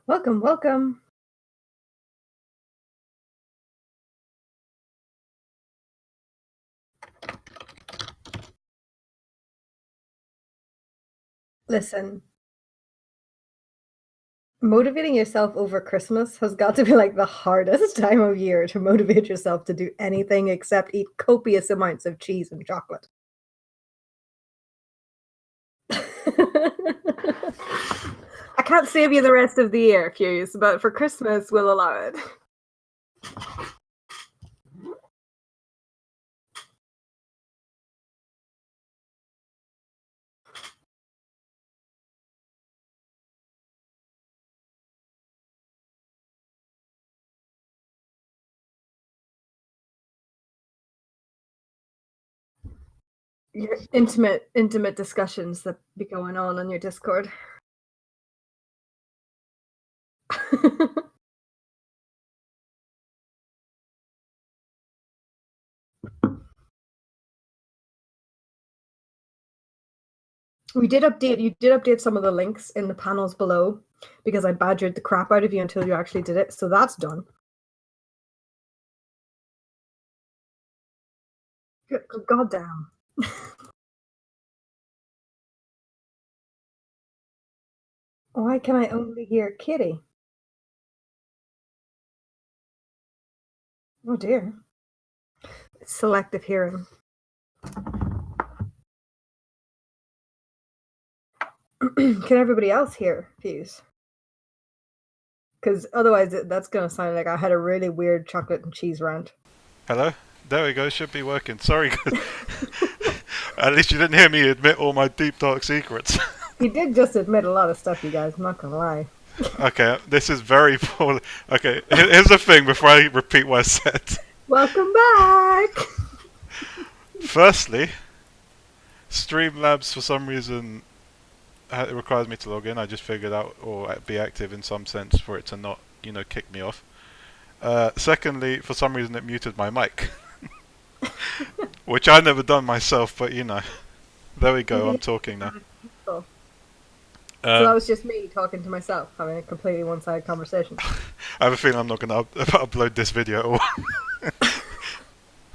Welcome, welcome. Listen, motivating yourself over Christmas has got to be like the hardest time of year to motivate yourself to do anything except eat copious amounts of cheese and chocolate. I can't save you the rest of the year, Fuse, but for Christmas, we'll allow it. Your intimate discussions that be going on your Discord. You did update some of the links in the panels below because I badgered the crap out of you until you actually did it, so that's done. Goddamn. Why can I only hear Kitty? Oh dear. Selective hearing. Can everybody else hear Fuse? Because otherwise, that's going to sound like I had a really weird chocolate and cheese rant. Hello? There we go, should be working. Sorry, guys. At least you didn't hear me admit all my deep dark secrets. He did just admit a lot of stuff, you guys. I'm not going to lie. Okay, this is very poorly. Okay, here's the thing before I repeat what I said. Welcome back! Firstly, Streamlabs for some reason it requires me to log in. I just figured out, or be active in some sense for it to not, kick me off. Secondly, for some reason it muted my mic. Which I never done myself, but there we go, I'm talking now. So that was just me talking to myself, having a completely one-sided conversation. I have a feeling I'm not going to upload this video at all.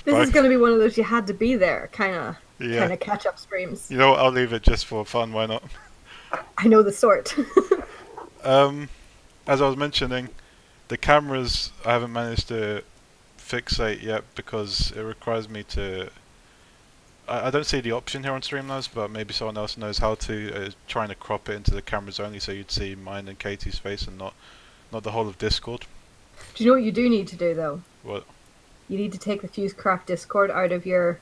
This is going to be one of those you had to be there kind of catch-up streams. You know what, I'll leave it just for fun, why not? I know the sort. As I was mentioning, the cameras I haven't managed to fixate yet because it requires me to... I don't see the option here on Streamlabs, but maybe someone else knows how to, trying to crop it into the cameras only so you'd see mine and Katie's face and not the whole of Discord. Do you know what you do need to do, though? What? You need to take the FuseCraft Discord out of your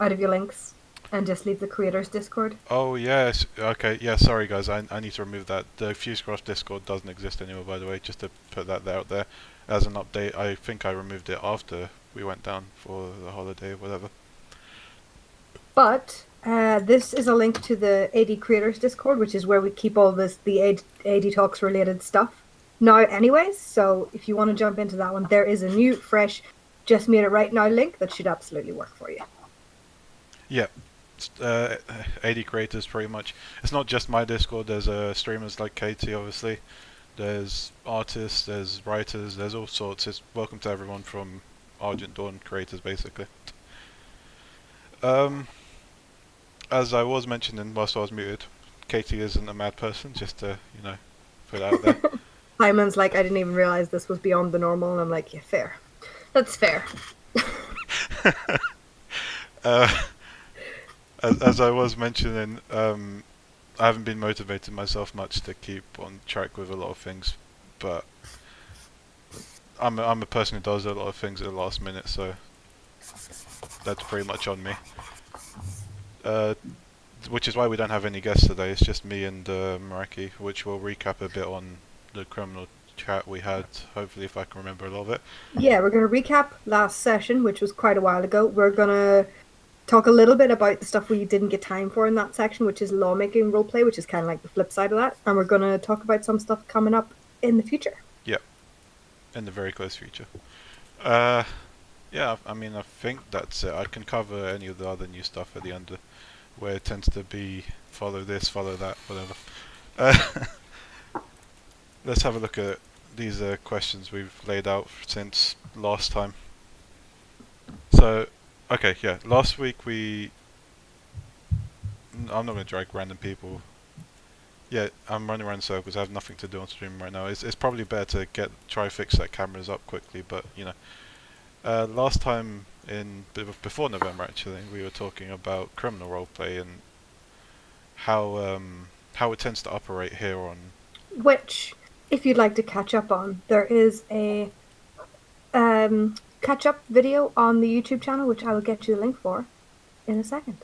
links and just leave the creators Discord. Oh yes, okay, yeah, sorry guys, I need to remove that. The FuseCraft Discord doesn't exist anymore, by the way, just to put that out there as an update. I think I removed it after we went down for the holiday or whatever. But this is a link to the AD Creators Discord, which is where we keep all the AD Talks related stuff now anyways. So if you want to jump into that one, there is a new, fresh, just made it right now link that should absolutely work for you. Yeah. AD creators pretty much. It's not just my Discord, there's streamers like Katie obviously. There's artists, there's writers, there's all sorts. It's welcome to everyone from Argent Dawn creators basically. As I was mentioning whilst I was muted, Katie isn't a mad person, just to, put it out there. Simon's like, I didn't even realize this was beyond the normal, and I'm like, yeah, fair. That's fair. As I was mentioning, I haven't been motivating myself much to keep on track with a lot of things, but I'm a person who does a lot of things at the last minute, so that's pretty much on me. Which is why we don't have any guests today. It's just me and Meraki, which will recap a bit on the criminal chat we had, hopefully if I can remember a lot of it. Yeah, we're going to recap last session, which was quite a while ago. We're going to talk a little bit about the stuff we didn't get time for in that section, which is lawmaking roleplay, which is kind of like the flip side of that. And we're going to talk about some stuff coming up in the future. Yeah, in the very close future. Yeah, I mean, I think that's it. I can cover any of the other new stuff at the end, where it tends to be follow this, follow that, whatever. let's have a look at these questions we've laid out since last time. So, okay, yeah, last week I'm not going to drag random people. Yeah, I'm running around in circles. I have nothing to do on stream right now. It's probably better to try fix that cameras up quickly, but you know. Last time before November actually, we were talking about criminal roleplay and how it tends to operate here on. Which, if you'd like to catch up on, there is a catch up video on the YouTube channel, which I will get you the link for in a second.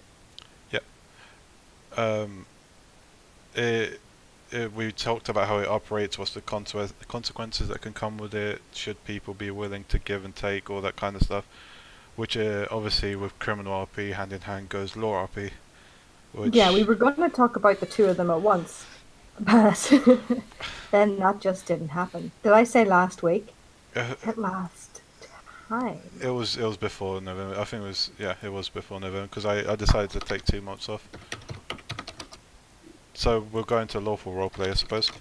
Yeah. Um, we talked about how it operates, what's the consequences that can come with it, should people be willing to give and take, all that kind of stuff. Which obviously with criminal RP hand in hand goes law RP. Yeah, we Which were going to talk about the two of them at once, but then that just didn't happen. Did I say last week? uh, At last time. it was before November. I think it was before November because I decided to take 2 months off. So we'll go into lawful roleplay, I suppose.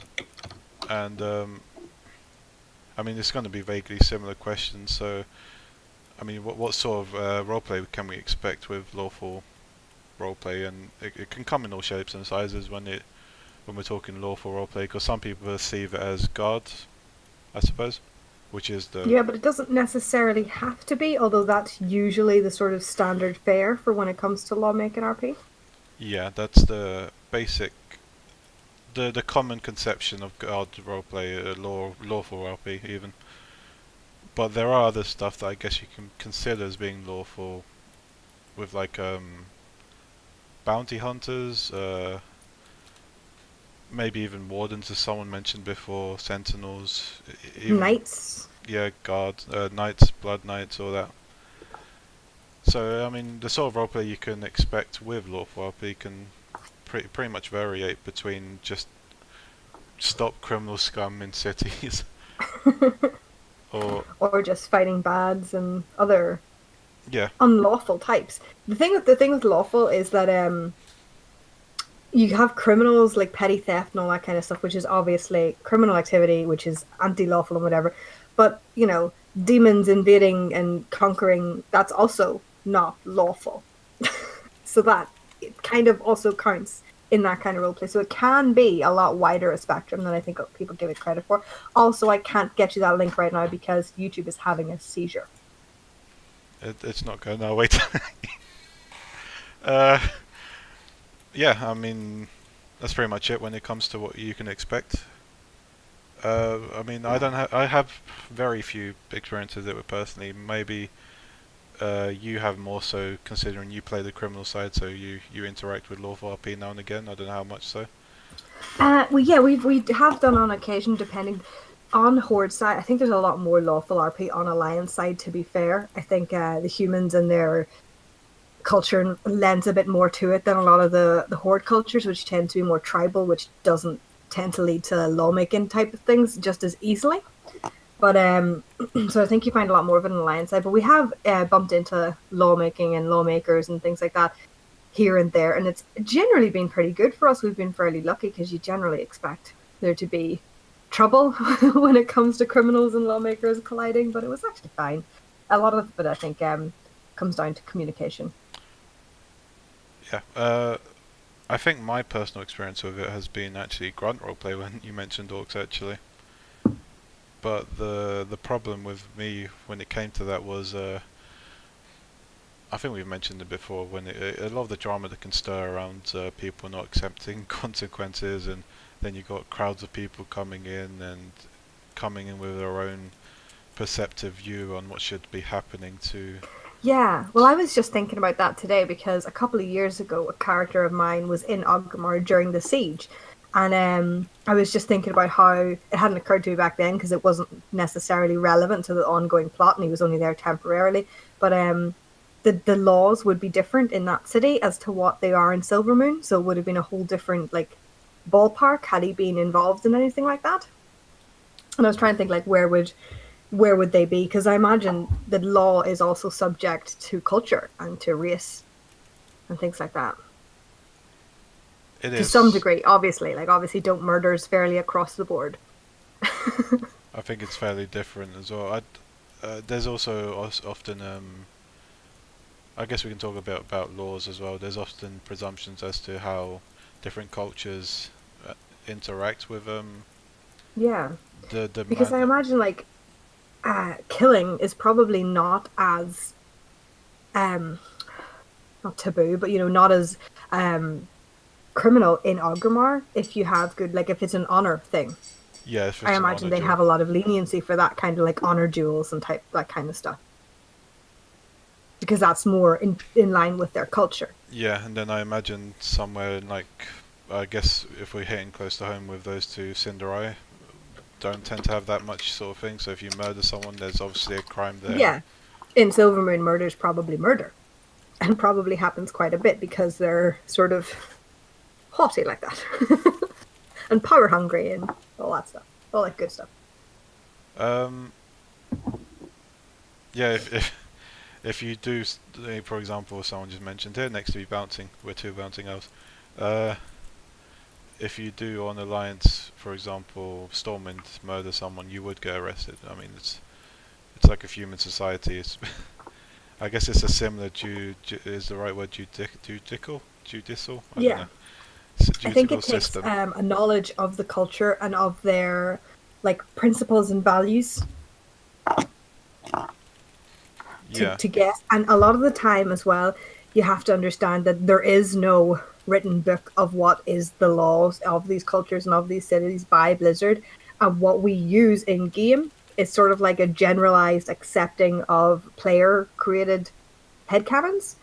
And I mean, it's going to be vaguely similar questions. So, I mean, what sort of roleplay can we expect with lawful roleplay? And it can come in all shapes and sizes when we're talking lawful roleplay. Because some people perceive it as guards, I suppose, which is the Yeah, but it doesn't necessarily have to be, although that's usually the sort of standard fare for when it comes to lawmaking RP. yeah, that's the basic. The common conception of guard roleplay, lawful roleplay even. But there are other stuff that I guess you can consider as being lawful, with like bounty hunters, maybe even wardens, as someone mentioned before, sentinels, even Knights. yeah, guard, knights, blood knights, all that. So I mean, the sort of roleplay you can expect with lawful RP can pretty much variate between just stop criminal scum in cities, or Or just fighting bads and other yeah, unlawful types. The thing with lawful is that you have criminals like petty theft and all that kind of stuff, which is obviously criminal activity, which is anti-lawful and whatever. But demons invading and conquering, that's also not lawful. So that it kind of also counts in that kind of role play. So it can be a lot wider a spectrum than I think people give it credit for. Also, I can't get you that link right now because YouTube is having a seizure. it's not going. No, wait. uh, yeah, I mean, that's pretty much it when it comes to what you can expect. I mean, I have very few experiences with it personally. Maybe you have more so, considering you play the criminal side, so you interact with lawful RP now and again. I don't know how much so. Well, yeah, we have done on occasion, depending on Horde side. I think there's a lot more lawful RP on Alliance side. To be fair, I think the humans and their culture lends a bit more to it than a lot of the Horde cultures, which tend to be more tribal, which doesn't tend to lead to lawmaking type of things just as easily. But so I think you find a lot more of it on the Alliance side. But we have bumped into lawmaking and lawmakers and things like that here and there, and it's generally been pretty good for us. We've been fairly lucky because you generally expect there to be trouble when it comes to criminals and lawmakers colliding, but it was actually fine. A lot of it, I think, comes down to communication. Yeah. I think my personal experience with it has been actually grunt roleplay when you mentioned orcs actually. But the problem with me when it came to that was I think we've mentioned it before, when a lot of the drama that can stir around people not accepting consequences, and then you got crowds of people coming in with their own perceptive view on what should be happening to. Yeah, well, I was just thinking about that today because a couple of years ago, a character of mine was in Ogmar during the siege. And I was just thinking about how it hadn't occurred to me back then because it wasn't necessarily relevant to the ongoing plot and he was only there temporarily. But the laws would be different in that city as to what they are in Silvermoon. So it would have been a whole different ballpark had he been involved in anything like that. And I was trying to think where would they be? Because I imagine the law is also subject to culture and to race and things like that. It To some is. degree, obviously. Obviously, don't murders fairly across the board. I think it's fairly different as well. There's also often I guess we can talk a bit about laws as well. There's often presumptions as to how different cultures interact with Yeah, the because man. I imagine like killing is probably not as um not taboo, but not as um criminal in Orgrimmar if you have good, like if it's an honor thing. Yeah, if I it's an imagine honor they duel. have a lot of leniency for that kind of like honor duels and type that kind of stuff because that's more in line with their culture. Yeah, and then I imagine somewhere in like, I guess if we're hitting close to home with those two, Cinderai don't tend to have that much sort of thing. So if you murder someone, there's obviously a crime there. Yeah, in Silvermoon, murder is probably murder and probably happens quite a bit because they're sort of haughty like that and power hungry and all that stuff, all that good stuff. Um, yeah, if you do, for example, someone just mentioned here next to me bouncing, we're two bouncing elves. Uh, if you do on Alliance, for example, Stormwind murder someone, you would get arrested. I mean, it's like a human society. It's I guess it's a similar is the right word judicial? I don't Yeah, know. It's a I think judicial it takes system. a knowledge of the culture and of their like principles and values Yeah, to get. And a lot of the time as well, you have to understand that there is no written book of what is the laws of these cultures and of these cities by Blizzard. And what we use in game is sort of like a generalized accepting of player created headcanons.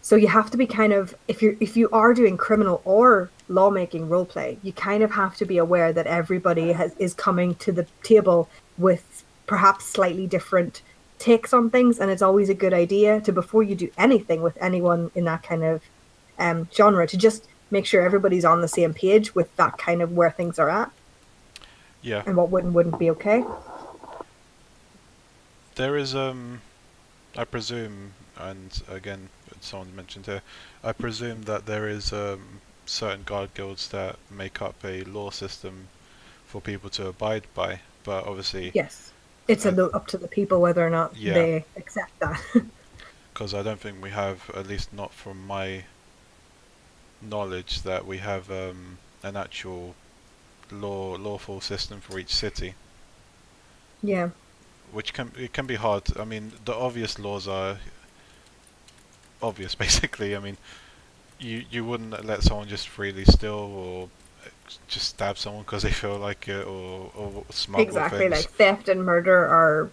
So you have to be kind of, if you are doing criminal or lawmaking role play, you kind of have to be aware that everybody is coming to the table with perhaps slightly different takes on things, and it's always a good idea to, before you do anything with anyone in that kind of genre, to just make sure everybody's on the same page with that kind of where things are at yeah. and what wouldn't be okay. There is I presume, and again, someone mentioned here, I presume that there is certain guard guilds that make up a law system for people to abide by, but obviously, Yes, it's uh, up to the people whether or not yeah, they accept that. because I don't think we have, at least not from my knowledge, that we have an actual lawful system for each city, Yeah, which can be hard. I mean, the obvious laws are obvious, basically. I mean, you wouldn't let someone just freely steal or just stab someone because they feel like it, or smuggle exactly. things. Like theft and murder are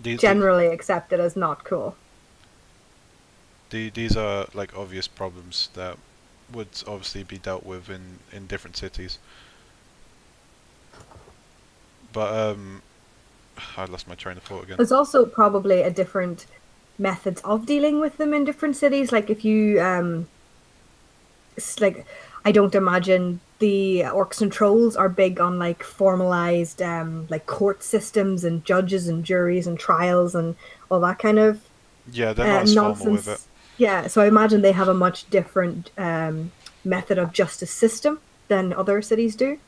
These generally accepted as not cool. these are like obvious problems that would obviously be dealt with in different cities. But I lost my train of thought again. There's also probably a different methods of dealing with them in different cities. Like if you like I don't imagine the orcs and trolls are big on like formalized like court systems and judges and juries and trials and all that kind of Yeah, they're not as formal with it. nonsense. Yeah, so I imagine they have a much different method of justice system than other cities do.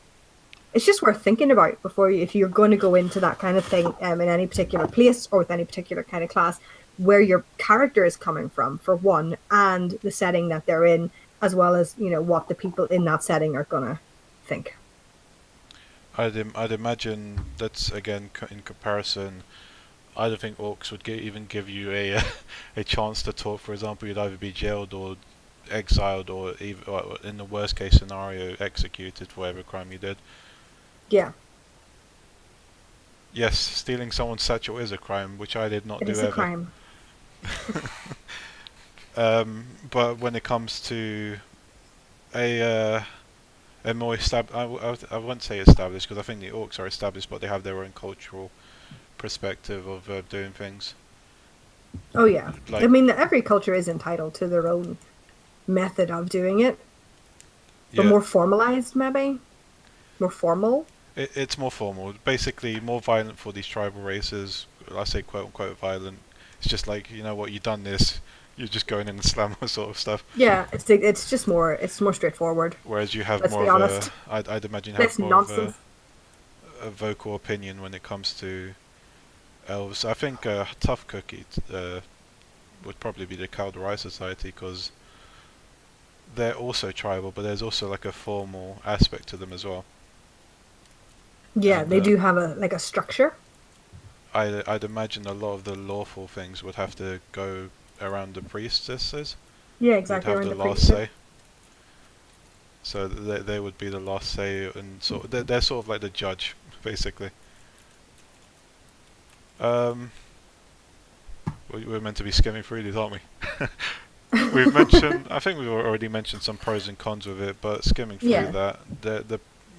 It's just worth thinking about before you, if you're going to go into that kind of thing in any particular place or with any particular kind of class, where your character is coming from, for one, and the setting that they're in, as well as what the people in that setting are gonna think. I'd imagine that's again in comparison. I don't think orcs would even give you a a chance to talk. For example, you'd either be jailed or exiled, or even in the worst case scenario, executed for whatever crime you did. Yeah, Yes, stealing someone's satchel is a crime, which I did not it do is a ever. crime. But when it comes to a more established, I wouldn't say established because I think the orcs are established, but they have their own cultural perspective of doing things. Oh yeah, I Like, mean every culture is entitled to their own method of doing it, but yeah, more formalized, maybe more formal. it's more formal. Basically, more violent for these tribal races. I say quote unquote violent. It's just like, you know what, you've done this, you're just going in and slam sort of stuff. Yeah, it's more straightforward. Whereas you have Let's more be of a, honest. I'd imagine you have Less more of a nonsense. a vocal opinion when it comes to elves. I think a tough cookie would probably be the Kaldorei Society because they're also tribal, but there's also like a formal aspect to them as well. Yeah, And they do have a structure. I'd imagine a lot of the lawful things would have to go around the priestesses. Yeah, Who'd exactly, have around the the last priestess. say. So they would be the last say, and sort they're sort of like the judge, basically. Um, we're meant to be skimming through these, aren't we? We've mentioned, I think we've already mentioned some pros and cons with it, but skimming through Yeah. that,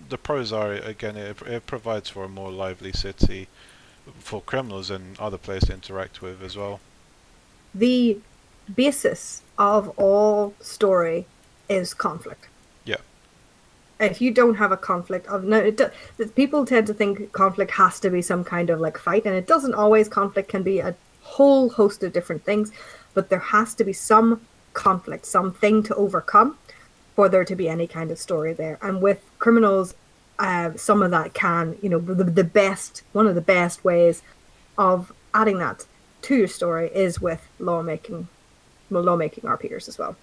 the pros are again it provides for a more lively city for criminals and other players to interact with as well. The basis of all story is conflict. Yeah, If you don't have a conflict of no, people tend to think conflict has to be some kind of like fight, and it doesn't always. Conflict can be a whole host of different things, but there has to be some conflict, something to overcome for there to be any kind of story there. And with criminals, some of that can, the best, one of the best ways of adding that to your story is with lawmaking, lawmaking RPers as well.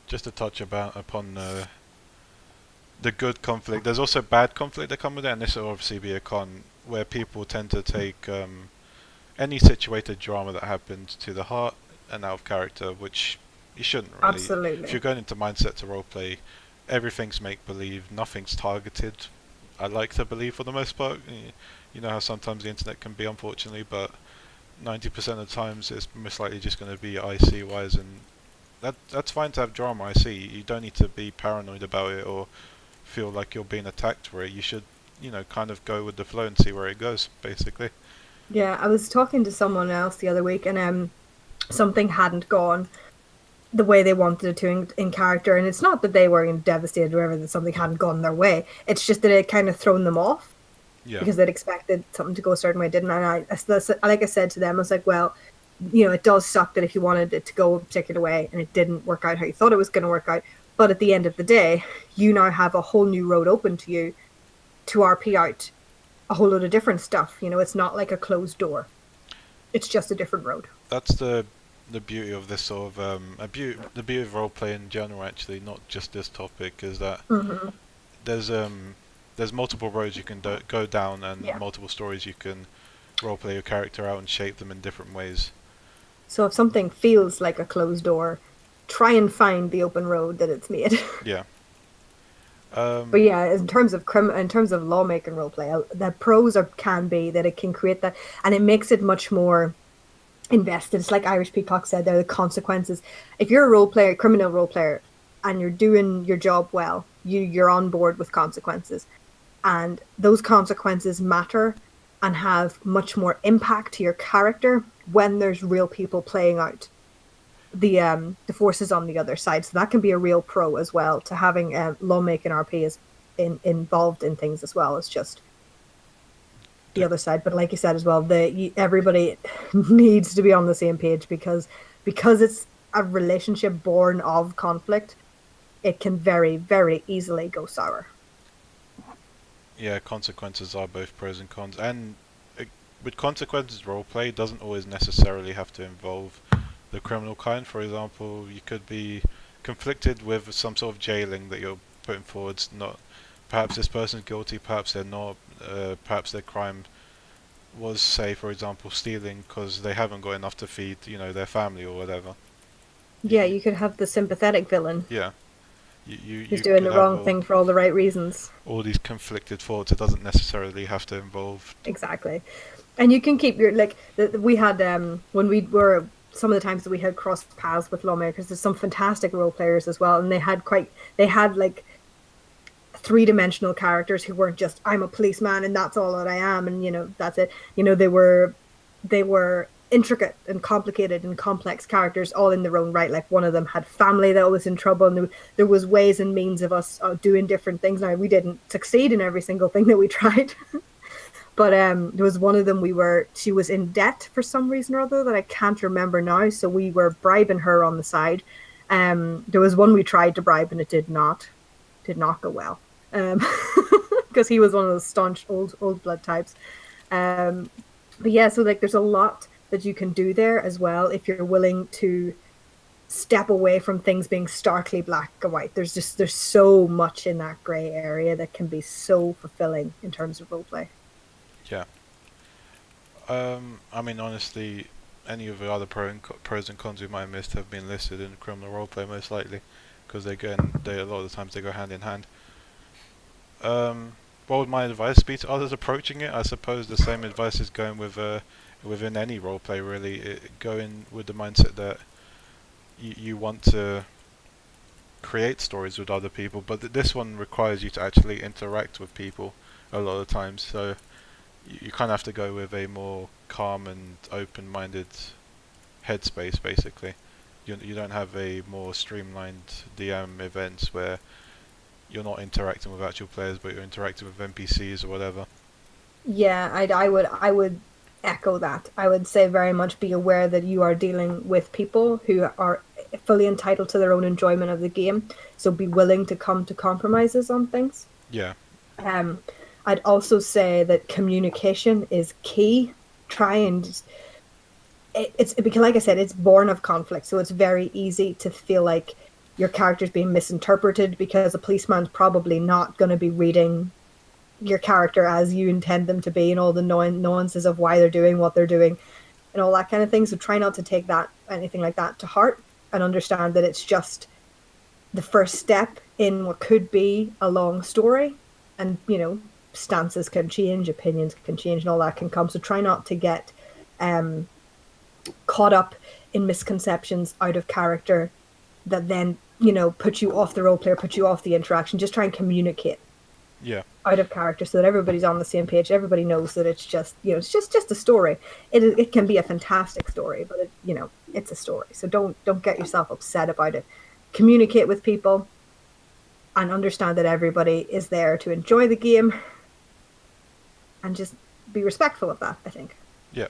just to touch upon the good conflict. There's also bad conflict that come with it, and this will obviously be a con where people tend to take any situated drama that happens to the heart and out of character, which you shouldn't really. If Absolutely. you're going into mindset to roleplay, everything's make believe, nothing's targeted. I like to believe for the most part. You know how sometimes the internet can be, unfortunately, but 90% of the times it's most likely just going to be IC wise, and that's fine to have drama. I see. You don't need to be paranoid about it or feel like you're being attacked for it. You should, kind of go with the flow and see where it goes, basically. Yeah, I was talking to someone else the other week, and something hadn't gone the way they wanted it to in character. And it's not that they were devastated or whatever that something hadn't gone their way. It's just that it kind of thrown them off Yeah, because they'd expected something to go a certain way, it didn't. And like I said to them, I was like, well, it does suck that if you wanted it to go a particular way and it didn't work out how you thought it was going to work out. But at the end of the day, you now have a whole new road open to you to RP out a whole load of different stuff. It's not like a closed door. It's just a different road. that's the beauty of this sort of the beauty of roleplay in general. Actually, not just this topic, is that Mm-hmm. there's multiple roads you can go down and Yeah. multiple stories you can roleplay your character out and shape them in different ways. So if something feels like a closed door, try and find the open road that it's made. Yeah. But yeah, in terms of lawmaking roleplay, the pros can be that it can create that, and it makes it much more invested. It's like Irish Peacock said, there are the consequences. If you're a role player, criminal role player, and you're doing your job well, you're on board with consequences, and those consequences matter and have much more impact to your character when there's real people playing out the forces on the other side. So that can be a real pro as well to having lawmaking RP is involved in things as well as just the other side. But like you said as well, everybody needs to be on the same page because it's a relationship born of conflict. It can very very easily go sour. Yeah, consequences are both pros and cons, and with consequences, roleplay doesn't always necessarily have to involve the criminal kind. For example, you could be conflicted with some sort of jailing that you're putting forwards. Not perhaps this person's guilty, perhaps they're not. Perhaps their crime was, say, for example, stealing because they haven't got enough to feed, their family or whatever. Yeah, you could have the sympathetic villain Yeah, you who's you doing could the have wrong thing for all the right reasons. all these conflicted thoughts. It doesn't necessarily have to involve. Exactly. And you can keep your like we had when we were some of the times that we had crossed paths with lawmakers, there's some fantastic role players as well, and they had like three-dimensional characters who weren't just I'm a policeman and that's all that I am, and that's it. They were intricate and complicated and complex characters all in their own right. Like one of them had family that was in trouble, and there was ways and means of us doing different things. Now we didn't succeed in every single thing that we tried. But there was one of them she was in debt for some reason or other that I can't remember now. So we were bribing her on the side. There was one we tried to bribe and it did not go well. Because because he was one of those staunch old blood types. Um, but yeah, so like there's a lot that you can do there as well if you're willing to step away from things being starkly black and white. There's so much in that gray area that can be so fulfilling in terms of roleplay. Yeah. I mean, honestly, any of the other pros and cons we might have missed have been listed in criminal roleplay most likely, because they a lot of the times they go hand in hand. What would my advice be to others approaching it? I suppose the same advice is going with within any roleplay really. Go in with the mindset that you want to create stories with other people, but this one requires you to actually interact with people a lot of times. So you kind of have to go with a more calm and open-minded headspace. Basically, you don't have a more streamlined DM events where you're not interacting with actual players, but you're interacting with NPCs or whatever. Yeah, I would echo that. I would say very much be aware that you are dealing with people who are fully entitled to their own enjoyment of the game. So be willing to come to compromises on things. Yeah, Um, I'd also say that communication is key. Try and it's because, like I said, it's born of conflict. So it's very easy to feel like your character's being misinterpreted because a policeman's probably not going to be reading your character as you intend them to be and all the nuances of why they're doing what they're doing and all that kind of thing. So try not to take that anything like that to heart and understand that it's just the first step in what could be a long story. And, stances can change, opinions can change, and all that can come. So try not to get um, caught up in misconceptions out of character that then, put you off the role player, put you off the interaction. Just try and communicate yeah, out of character so that everybody's on the same page. Everybody knows that it's just it's just a story. It can be a fantastic story, but it's a story. So don't get yourself upset about it. Communicate with people and understand that everybody is there to enjoy the game, and just be respectful of that, I think. yeah.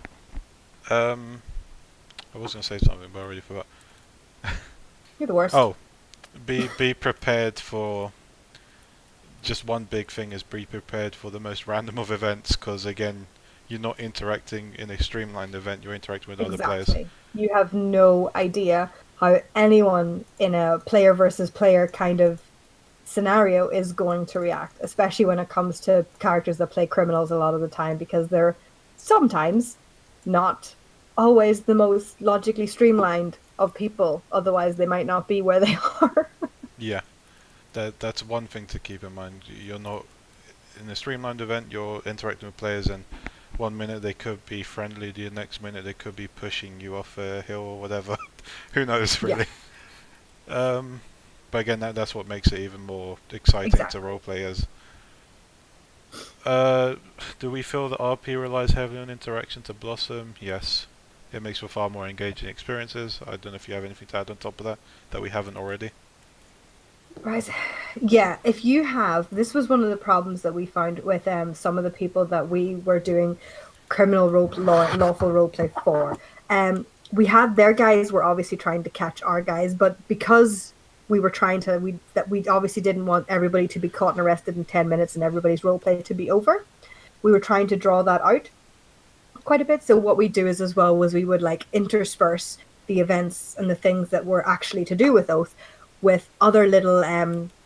I was gonna say something, but I already forgot. You're the worst. Oh, be prepared for. Just one big thing is be prepared for the most random of events, because again, you're not interacting in a streamlined event. You're interacting with other players. Exactly. You have no idea how anyone in a player versus player kind of scenario is going to react, especially when it comes to characters that play criminals a lot of the time, because they're sometimes not always the most logically streamlined of people. Otherwise, they might not be where they are. Yeah, that's one thing to keep in mind. You're not in a streamlined event. You're interacting with players, and one minute they could be friendly, the next minute they could be pushing you off a hill or whatever. Who knows, Yeah, really? But again, that's what makes it even more exciting to exactly. roleplay as. Uh, do we feel that RP relies heavily on interaction to blossom? Yes. It makes for far more engaging experiences. I don't know if you have anything to add on top of that we haven't already. Right. Yeah, if you have, this was one of the problems that we found with some of the people that we were doing lawful role play for. We had their guys were obviously trying to catch our guys, but because we were trying to we obviously didn't want everybody to be caught and arrested in 10 minutes and everybody's role play to be over. We were trying to draw that out quite a bit. So what we do is as well was we would like intersperse the events and the things that were actually to do with Oath with other little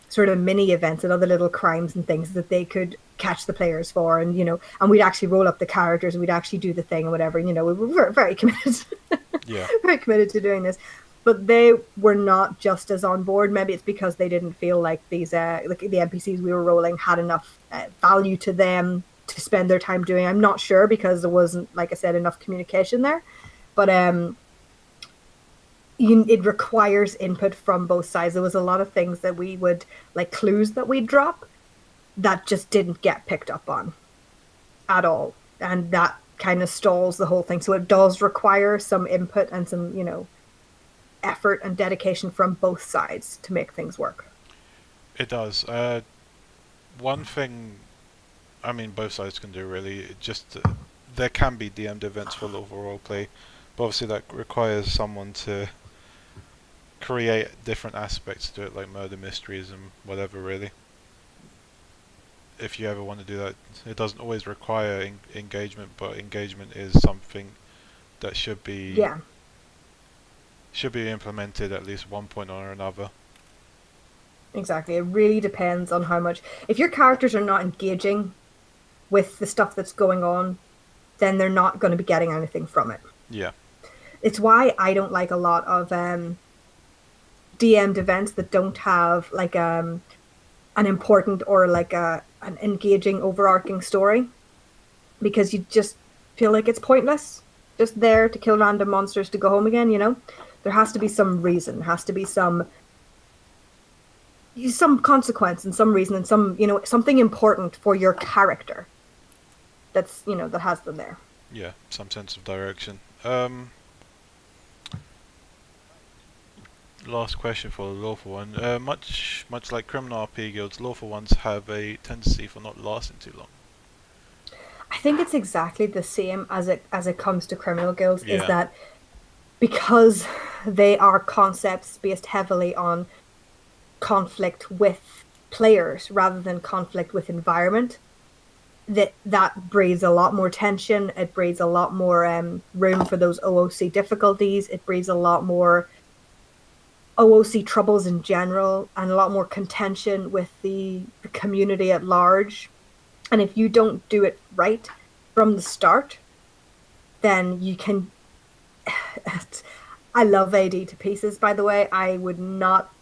sort of mini events and other little crimes and things that they could catch the players for, and and we'd actually roll up the characters and we'd actually do the thing and whatever. We were very committed, Yeah, very committed to doing this. But they were not just as on board. Maybe it's because they didn't feel like these like the NPCs we were rolling had enough value to them to spend their time doing. I'm not sure because there wasn't, like I said, enough communication there. But it requires input from both sides. There was a lot of things that we would like clues that we drop that just didn't get picked up on at all, and that kind of stalls the whole thing. So it does require some input and some effort and dedication from both sides to make things work. it does. One thing, I mean, both sides can do really. Just there can be DM'd events for lawful roleplay, but obviously that requires someone to create different aspects to it, like murder mysteries and whatever. Really, if you ever want to do that. It doesn't always require engagement, but engagement is something that Yeah, should be implemented at least one point or another. exactly. It really depends on how much. If your characters are not engaging with the stuff that's going on, then they're not going to be getting anything from it. Yeah, It's why I don't like a lot of DM'd events that don't have like an important or like an engaging overarching story, because you just feel like it's pointless, just there to kill random monsters to go home again. There has to be some reason, has to be some consequence and some reason and something important for your character that has them there. yeah, some sense of direction. Last question for the lawful one. Much like criminal RP guilds, lawful ones have a tendency for not lasting too long. I think it's exactly the same as it comes to criminal guilds, is Yeah, that because they are concepts based heavily on conflict with players rather than conflict with environment, that breeds a lot more tension. It breeds a lot more room for those OOC difficulties. It breeds a lot more OOC troubles in general, and a lot more contention with the community at large. And if you don't do it right from the start, then you can. I love AD to pieces, by the way. I would not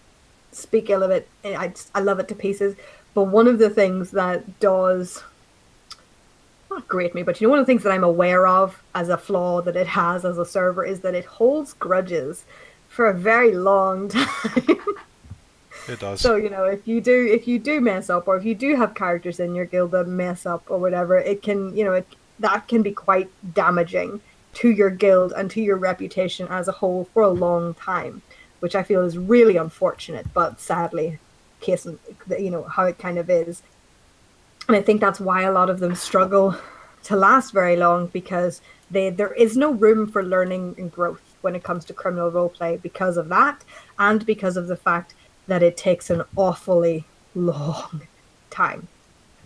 speak ill of it. I love it to pieces. But one of the things that does not grate me, but one of the things that I'm aware of as a flaw that it has as a server is that it holds grudges for a very long time. it does. So, if you do mess up, or if you do have characters in your guild that mess up or whatever, it can, that can be quite damaging to your guild and to your reputation as a whole for a long time, which I feel is really unfortunate, but sadly, case how it kind of is. And I think that's why a lot of them struggle to last very long, because there is no room for learning and growth when it comes to criminal roleplay, because of that, and because of the fact that it takes an awfully long time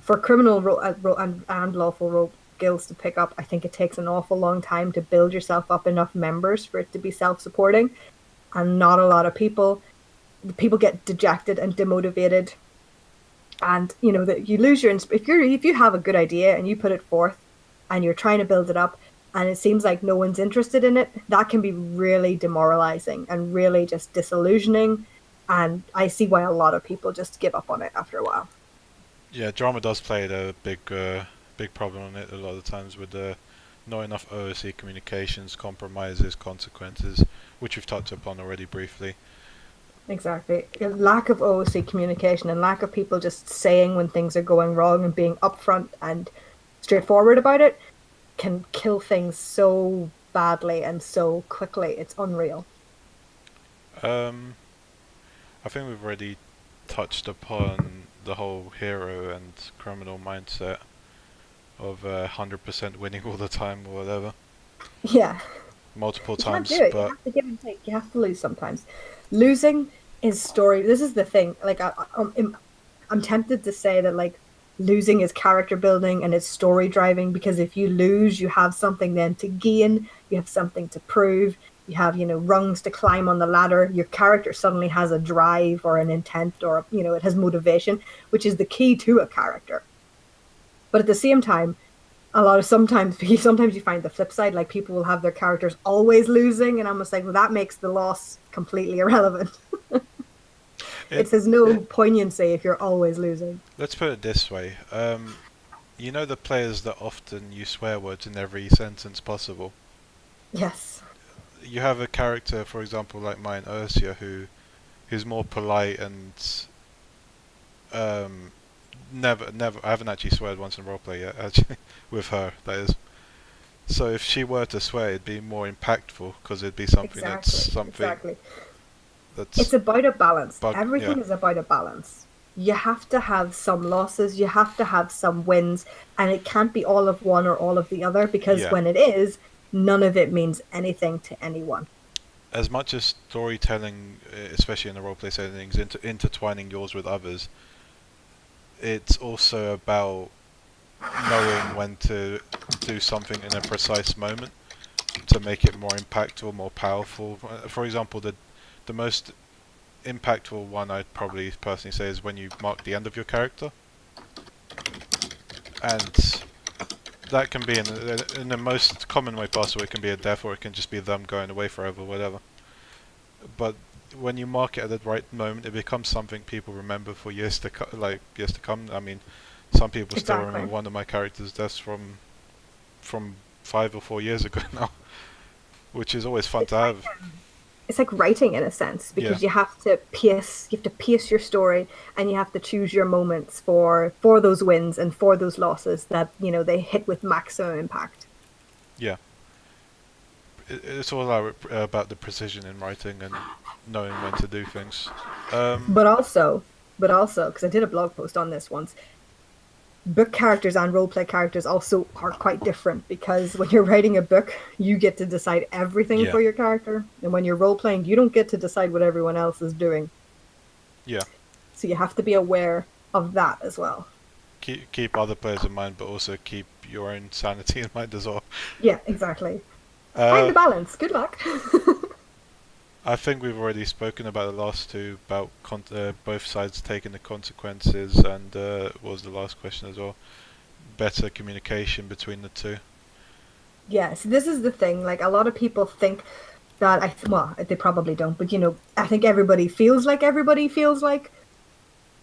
for criminal and lawful role guilds to pick up. I think it takes an awful long time to build yourself up enough members for it to be self-supporting, and not a lot of people get dejected and demotivated, and that you lose your if you have a good idea and you put it forth and you're trying to build it up, and it seems like no one's interested in it, that can be really demoralizing and really just disillusioning. And I see why a lot of people just give up on it after a while. Yeah, drama does play a big problem on it a lot of the times, with not enough OOC communications, compromises, consequences, which we've touched upon already briefly. Exactly. A lack of OOC communication and lack of people just saying when things are going wrong and being upfront and straightforward about it can kill things so badly and so quickly. It's unreal. Um, I think we've already touched upon the whole hero and criminal mindset of 100% winning all the time or whatever, Yeah. multiple You can't do times, it. You but have to give and take. You have to lose sometimes. Losing is story. This is the thing. Like I'm tempted to say that like losing is character building and it's story driving, because if you lose, you have something then to gain. You have something to prove. You have rungs to climb on the ladder. Your character suddenly has a drive or an intent, or it has motivation, which is the key to a character. But at the same time, a lot of sometimes you find the flip side, like people will have their characters always losing, and I'm just like, well, that makes the loss completely irrelevant. it It says no poignancy if you're always losing. let's put it this way. You know the players that often use swear words in every sentence possible. Yes. You have a character, for example, like mine, Ursula, who's more polite and um, never. I haven't actually sweared once in roleplay yet, actually, with her. That is. So if she were to swear, it'd be more impactful because it'd be Exactly. something Exactly. that's It's about a balance. bug. Yeah, Everything is about a balance. You have to have some losses, you have to have some wins, and it can't be all of one or all of the other, because yeah. when it is, none of it means anything to anyone. As much as storytelling, especially in the roleplay settings, intertwining yours with others, it's also about knowing when to do something in a precise moment to make it more impactful, more powerful. For example, the most impactful one I'd probably personally say is when you mark the end of your character, and that can be in the most common way possible. It can be a death, or it can just be them going away forever, whatever. But when you mark it at the right moment, it becomes something people remember for years to years to come. I mean, some people still Exactly. remember one of my characters' deaths from 5 or 4 years ago now, which is always fun It's to like have. it's like writing in a sense Yeah, because you have to pace your story and you have to choose your moments for those wins and for those losses that they hit with maximum impact. yeah. It's all about the precision in writing and knowing when to do things. Um, But also, because I did a blog post on this once, book characters and roleplay characters also are quite different because when you're writing a book, you get to decide everything yeah, for your character, and when you're role playing, you don't get to decide what everyone else is doing. yeah. So you have to be aware of that as well. Keep other players in mind, but also keep your own sanity in mind as well. Yeah, exactly. Find Uh, the balance. Good luck. I think we've already spoken about the last two, about both sides taking the consequences, and what was the last question as well? Better communication between the two. Yes, this is the thing. Like a lot of people think that well, they probably don't, but I think everybody feels like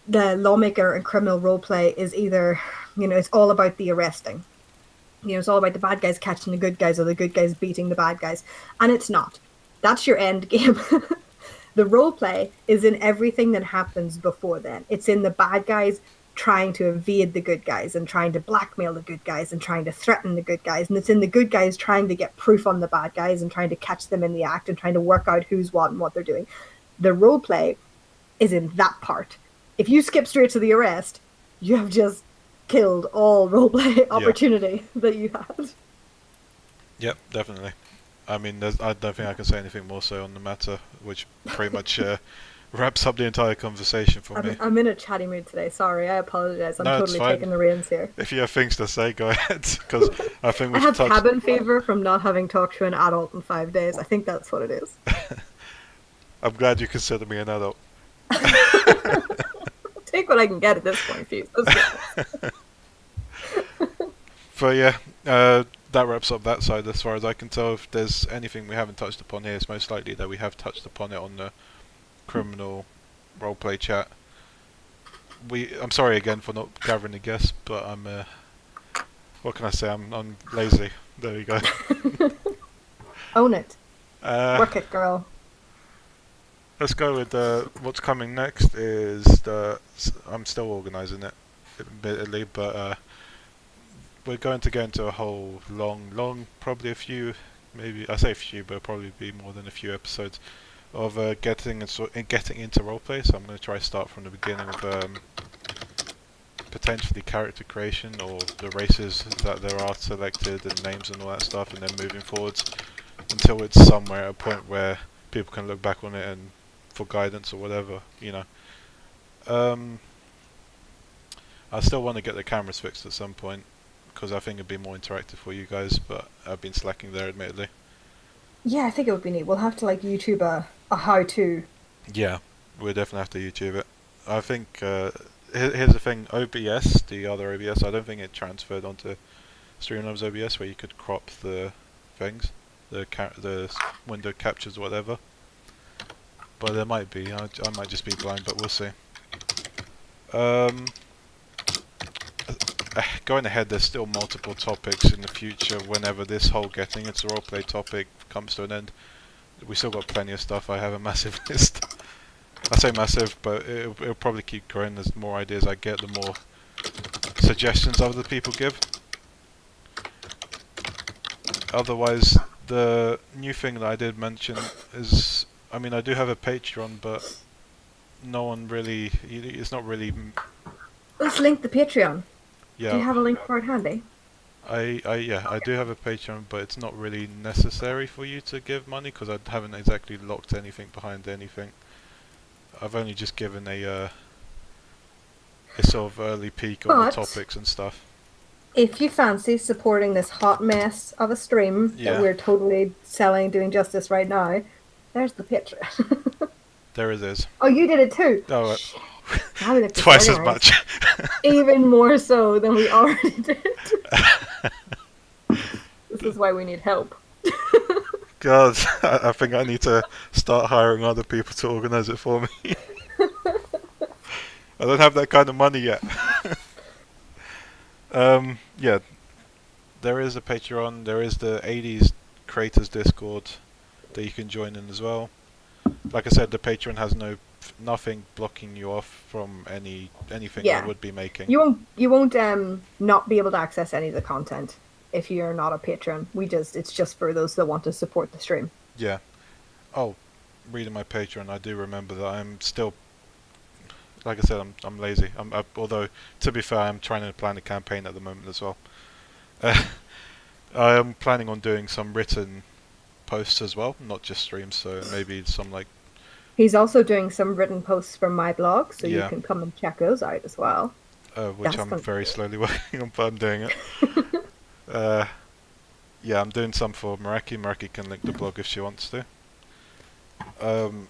the lawmaker and criminal role play is either, it's all about the arresting. It's all about the bad guys catching the good guys or the good guys beating the bad guys. And it's not. That's your end game. The role play is in everything that happens before then. It's in the bad guys trying to evade the good guys and trying to blackmail the good guys and trying to threaten the good guys. And it's in the good guys trying to get proof on the bad guys and trying to catch them in the act and trying to work out who's what and what they're doing. The role play is in that part. If you skip straight to the arrest, you have just killed all roleplay Yeah. opportunity that you had. Yep, definitely. I mean, I don't think I can say anything more so on the matter, which pretty much wraps up the entire conversation for me. I'm in a chatty mood today. Sorry, I apologize. I'm No, it's totally fine. taking the reins here. If you have things to say, go ahead, because I think I we've have touched. cabin fever from not having talked to an adult in 5 days. I think that's what it is. I'm glad you consider me an adult. Take what I can get at this point, Fuse. Let's be honest. But yeah, that wraps up that side as far as I can tell. If there's anything we haven't touched upon here, it's most likely that we have touched upon it on the criminal roleplay chat. I'm sorry again for not gathering a guest, but what can I say? I'm lazy. There you go. Own it. Uh, Work it, girl. let's go with what's coming next. I'm still organising it, admittedly, but we're going to go into a whole long, probably a few, maybe I say a few, but it'll probably be more than a few episodes of getting into roleplay. So I'm going to try to start from the beginning of potentially character creation or the races that there are selected and names and all that stuff, and then moving forwards until it's somewhere at a point where people can look back on it and for guidance or whatever. Um, I still want to get the cameras fixed at some point because I think it'd be more interactive for you guys, but I've been slacking there admittedly. Yeah, I think it would be neat. We'll have to YouTube a how to. Yeah, we'll definitely have to YouTube it. I think here's the thing: OBS, the other OBS, I don't think it transferred onto Streamlabs OBS where you could crop the things, the window captures, whatever. But there might be. I might just be blind, but we'll see. Um, going ahead, there's still multiple topics in the future. Whenever this whole getting into roleplay topic comes to an end, we still got plenty of stuff. I have a massive list. I say massive, but it'll probably keep growing. As more ideas I get, the more suggestions other people give. Otherwise, the new thing that I did mention is, I mean, I do have a Patreon, but no one really, it's not really, Let's link the Patreon. Do you yeah, have a link for it handy? yeah, I do have a Patreon, but it's not really necessary for you to give money because I haven't exactly locked anything behind anything. I've only just given a sort of early peek on the But topics and stuff. if you fancy supporting this hot mess of a stream that Yeah, we're totally selling, doing justice right now, there's the Patreon. there it is. Oh, you did it too. Oh, Shit. Now we look twice as disorganized. much. Even more so than we already did. This is why we need help. God, I think I need to start hiring other people to organise it for me. I don't have that kind of money yet. Yeah, there is a Patreon. There is the 80s Creators Discord that you can join in as well. Like I said, the Patreon has nothing blocking you off from anything I Yeah. would be making. You won't not be able to access any of the content if you're not a patron. It's just for those that want to support the stream. Yeah. Oh, reading my Patreon, I do remember that I'm still, like I said, I'm lazy. Although to be fair, I'm trying to plan a campaign at the moment as well. I am planning on doing some written posts as well, not just streams. So maybe some like He's also doing some written posts from my blog, so you yeah, can come and check those out as well. which That's I'm gonna be very good. slowly working on, but I'm doing it. Uh, yeah, I'm doing some for Meraki. Meraki can link the blog if she wants to. Um,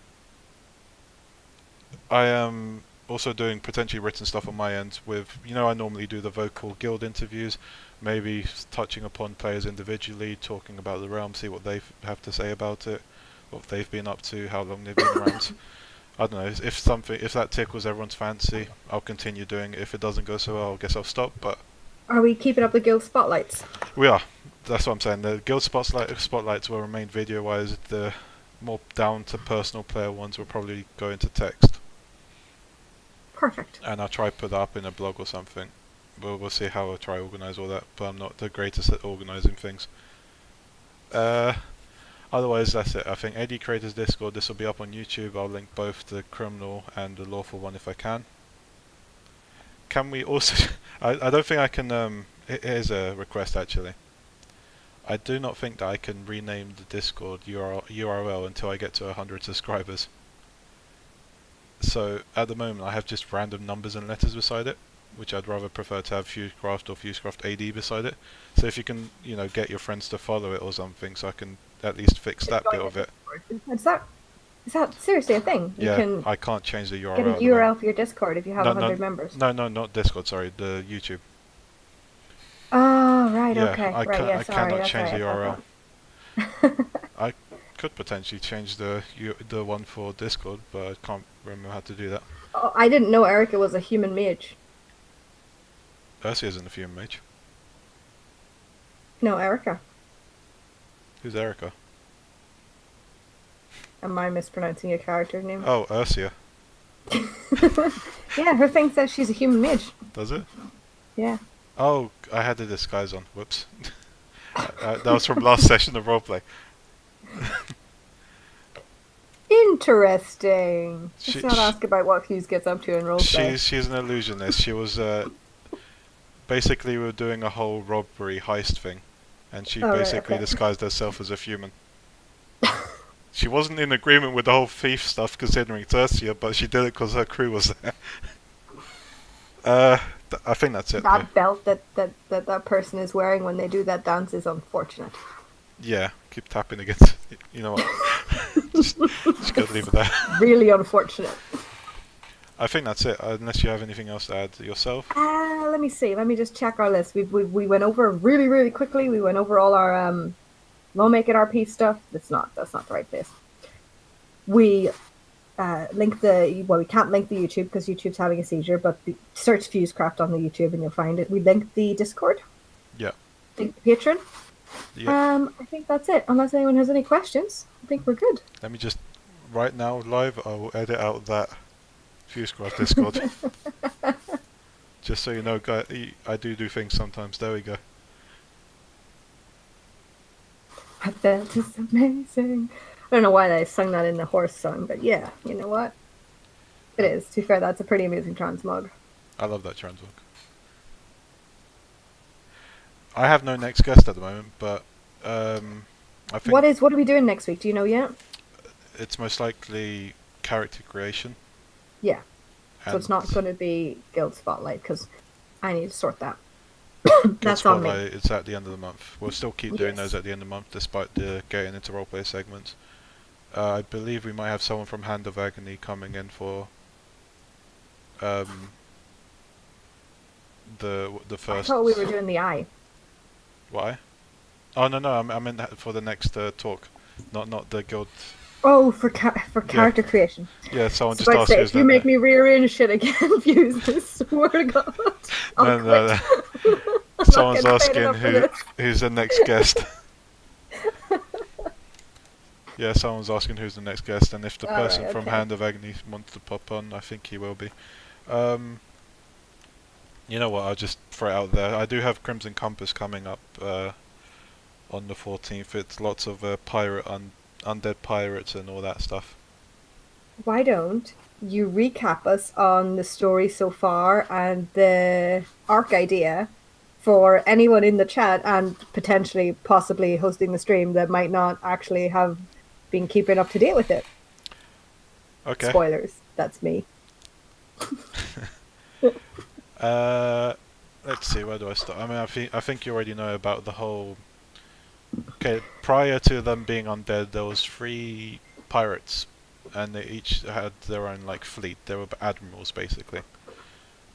I am also doing potentially written stuff on my end with, I normally do the vocal guild interviews, maybe touching upon players individually, talking about the realm, see what they have to say about it, what they've been up to, how long they've been around. I don't know, if that tickles everyone's fancy, I'll continue doing it. If it doesn't go so well, I guess I'll stop, but Are we keeping up the guild spotlights? we are. That's what I'm saying. The guild spotlights will remain video-wise. The more down to personal player ones will probably go into text. Perfect. And I'll try put that up in a blog or something. We'll see how I try organise all that, but I'm not the greatest at organising things. Otherwise, that's it. I think AD Creators Discord, this will be up on YouTube. I'll link both the criminal and the lawful one if I can. Can we also... I don't think I can... here's a request actually. I do not think that I can rename the Discord URL until I get to 100 subscribers. So at the moment I have just random numbers and letters beside it, which I'd rather prefer to have Fusecraft or Fusecraft AD beside it. So if you can, get your friends to follow it or something, so I can at least fix that bit of it. Is that seriously a thing? You Yeah, can I can't change the URL get a at the moment. URL for your Discord if you have No, 100 members. no, not Discord. Sorry, the YouTube. Oh, right, Yeah, okay. I Right, can't. yeah, I sorry, cannot that's change right, the I URL. thought I could potentially change the one for Discord, but I can't remember how to do that. Oh, I didn't know Erica was a human mage. Ursi isn't a human mage. No, Erica. Who's Erica? Am I mispronouncing your character name? Oh, Ursia. Yeah, her thing says she's a human mage. Does it? Yeah. Oh, I had the disguise on. Whoops. That was from last session of roleplay. Interesting. She- Let's not ask about what Hughes gets up to in roleplay. She's an illusionist. She was basically we were doing a whole robbery heist thing, and she Oh, right, basically okay. disguised herself as a human. She wasn't in agreement with the whole thief stuff, considering it's Ursia, but she did it because her crew was there. I think that's it. Though. That belt that person is wearing when they do that dance is unfortunate. Yeah, keep tapping against. You know what? just gotta leave it there. Really unfortunate. I think that's it. Unless you have anything else to add yourself. Let me see. Let me just check our list. We went over really, really quickly. We went over all our lawmaking RP stuff. That's not the right place. We link we can't link the YouTube because YouTube's having a seizure, but search Fusecraft on the YouTube and you'll find it. We linked the Discord. Yeah. Link the Patreon. Yeah. I think that's it. Unless anyone has any questions, I think we're good. Let me just right now live. I will edit out that Fusecraft Discord. Just so you know, guys, I do things sometimes. There we go. That is amazing. I don't know why I sung that in the horse song, but yeah, you know what? It is. To be fair, that's a pretty amazing transmog. I love that transmog. I have no next guest at the moment, but I think What are we doing next week? Do you know yet? it's most likely character creation. Yeah. So it's And not going to be Guild Spotlight because I need to sort that. Guild That's on me. Spotlight, it's at the end of the month. We'll still keep doing those Yes. at the end of the month, despite the getting into roleplay segments. I believe we might have someone from Hand of Agony coming in for um, the I first. thought we were doing the eye. Why? Oh no, I meant for the next talk, not the guild. Oh, for Yeah, character creation. yeah. Someone So just I'd asked say who's if you that. make me rearrange shit again, Fuse, I swear to God, I'll No, no, quit. no. I'm not Someone's getting paid asking enough for this. who's the next guest. Yeah, someone's asking who's the next guest, and if the All person right, from okay. Hand of Agony wants to pop on, I think he will be. Um, you know what? I'll just throw it out there. I do have Crimson Compass coming up on the 14th. It's lots of undead pirates and all that stuff. Why don't you recap us on the story so far and the arc idea for anyone in the chat and potentially possibly hosting the stream that might not actually have been keeping up to date with it? Okay. Spoilers, that's me. Uh, let's see. Where do I start? I mean, I think you already know about the whole. Okay, prior to them being undead, there was 3 pirates, and they each had their own like fleet. They were admirals basically.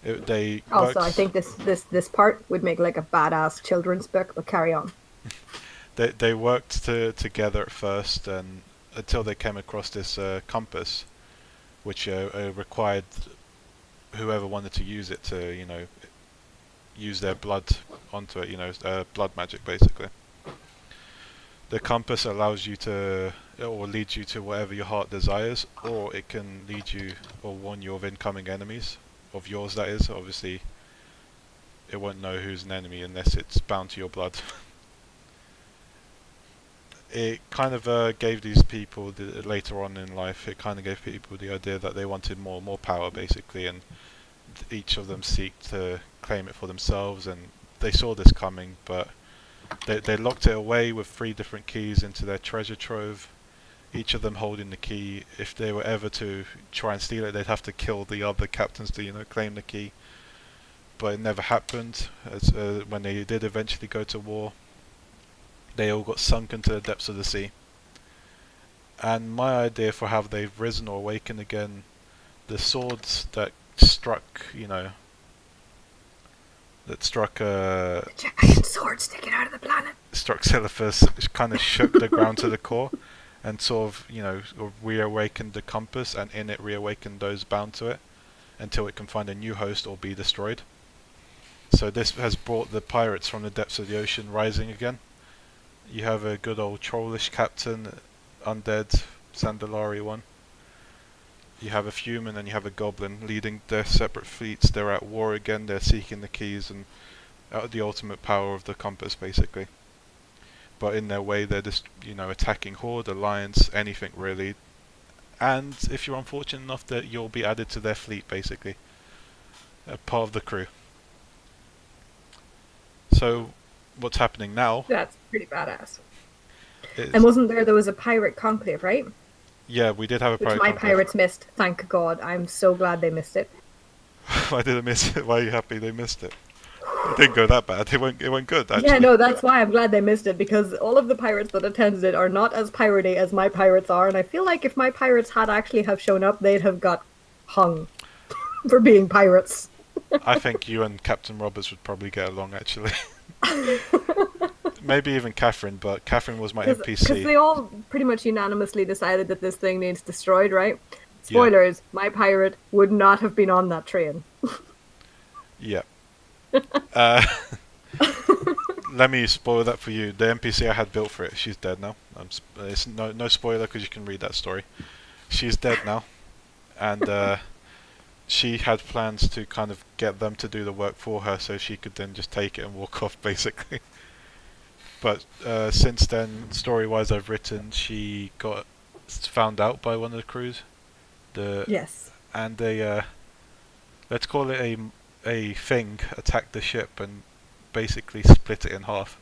They Also, I worked. think this part would make like a badass children's book, but carry on. They worked together at first, and until they came across this compass, which required whoever wanted to use it to, use their blood onto it. Blood magic basically. The compass allows you to, or leads you to whatever your heart desires, or it can lead you or warn you of incoming enemies, of yours that is. Obviously, it won't know who's an enemy unless it's bound to your blood. It kind of gave these people, later on in life, it kind of gave people the idea that they wanted more power basically, and each of them seek to claim it for themselves, and they saw this coming, but they locked it away with 3 different keys into their treasure trove, each of them holding the key. If they were ever to try and steal it, they'd have to kill the other captains to, claim the key. But it never happened. When they did eventually go to war, they all got sunk into the depths of the sea. And my idea for how they've risen or awakened again, the swords that struck, that struck The giant sword sticking out of the planet. struck Sisyphus, kind of shook the ground to the core, and sort of, reawakened the compass, and in it reawakened those bound to it, until it can find a new host or be destroyed. So this has brought the pirates from the depths of the ocean rising again. You have a good old trollish captain, undead, Sandalari one. You have a human and you have a goblin leading their separate fleets. They're at war again, they're seeking the keys and the ultimate power of the compass basically. But in their way they're just, attacking Horde, Alliance, anything really. And if you're unfortunate enough, that you'll be added to their fleet basically. Part of the crew. So what's happening now That's pretty badass. is, And there was a pirate conclave, right? yeah, we did have a Which pirate my conclave. pirates missed. Thank God. I'm so glad they missed it. Why did they miss it? Why are you happy they missed it? It didn't go that bad. It went good actually. Yeah, no, that's why I'm glad they missed it, because all of the pirates that attended it are not as piratey as my pirates are, and I feel like if my pirates had actually have shown up, they'd have got hung for being pirates. I think you and Captain Roberts would probably get along actually. Maybe even Catherine, but Catherine was my Because NPC. they all pretty much unanimously decided that this thing needs destroyed, right? Yeah. Spoilers, my pirate would not have been on that train. Yeah. Let me spoil that for you. The NPC I had built for it, she's dead now. It's no spoiler because you can read that story. She's dead now, and she had plans to kind of get them to do the work for her, so she could then just take it and walk off, basically. But since then, story-wise, I've written she got found out by one of the crews. Yes. And they let's call it a thing attacked the ship and basically split it in half.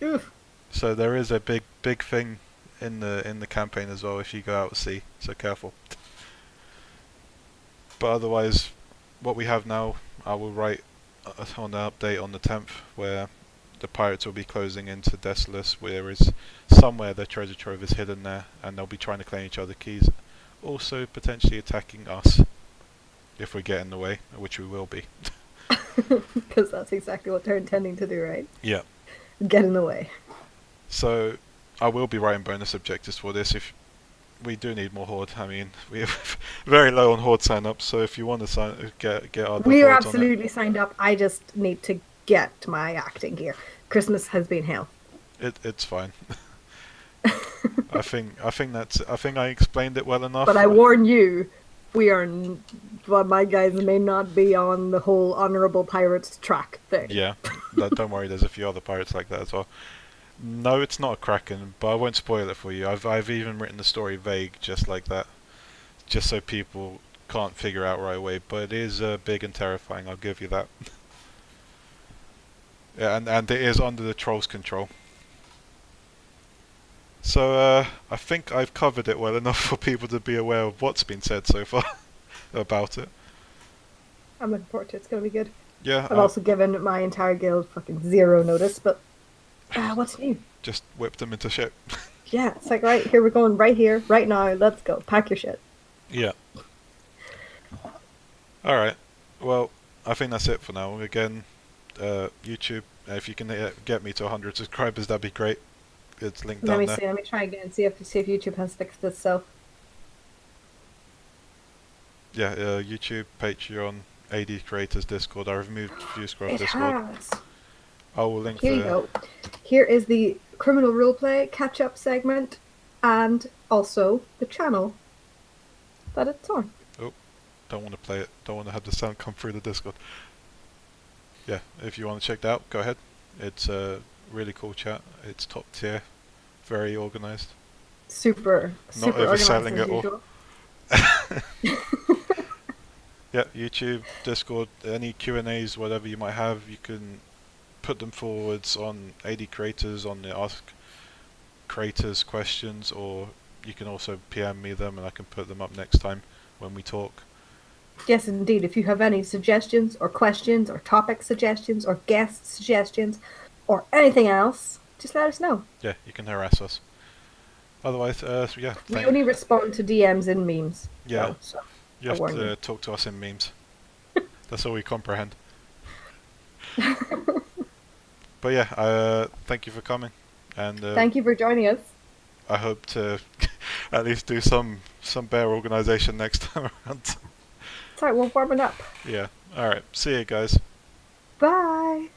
Oof. So there is a big thing in the campaign as well if you go out at sea. So careful. But otherwise, what we have now, I will write on the update on the 10th, where the pirates will be closing into Desolus, where is somewhere their treasure trove is hidden there, and they'll be trying to claim each other's keys. Also, potentially attacking us if we get in the way, which we will be. Because that's exactly what they're intending to do, right? Yeah. Get in the way. So, I will be writing bonus objectives for this. If we do need more horde, I mean, we have very low on horde sign-ups. So if you want to get other We are hordes on it, absolutely signed up. I just need to get my acting gear. Christmas has been hell. it's fine. I think I explained it well enough. But I warn you, well, my guys may not be on the whole honourable pirates track thing. Yeah, don't worry. There's a few other pirates like that as well. No, it's not a Kraken, but I won't spoil it for you. I've even written the story vague, just like that, just so people can't figure out right away. But it is big and terrifying. I'll give you that. Yeah, and it is under the Troll's control. So I think I've covered it well enough for people to be aware of what's been said so far about it. I'm looking forward to it. It's going to be good. Yeah. I've also given my entire guild fucking zero notice, but what's new? Just whip them into shit. Yeah, it's like, right, here we're going right here, right now, let's go. Pack your shit. Yeah. Alright. Well, I think that's it for now. Again, YouTube, if you can get me to 100 subscribers, that'd be great. It's linked down there. Let me try again, see if YouTube has fixed itself. Yeah, YouTube, Patreon, AD Creators Discord. I removed Fusecraft Discord. Has. I will link Here you go. Here is the criminal roleplay catch-up segment, and also the channel that it's on. Oh, don't want to play it. Don't want to have the sound come through the Discord. Yeah, if you want to check that out, go ahead. It's a really cool chat. It's top tier, very organised. Super Not overselling it all. Yeah, YouTube, Discord, any Q&As, whatever you might have, you can put them forwards on AD Creators, on the Ask Creators questions, or you can also PM me them and I can put them up next time when we talk. Yes, indeed. If you have any suggestions or questions or topic suggestions or guest suggestions or anything else, just let us know. Yeah, you can harass us. Otherwise, yeah. We only respond to DMs and memes. Yeah, so you have to talk to us in memes. That's all we comprehend. But yeah, thank you for coming, and thank you for joining us. I hope to at least do some better organisation next time around. It's alright, we're warming up. Yeah. All right. See you guys. Bye.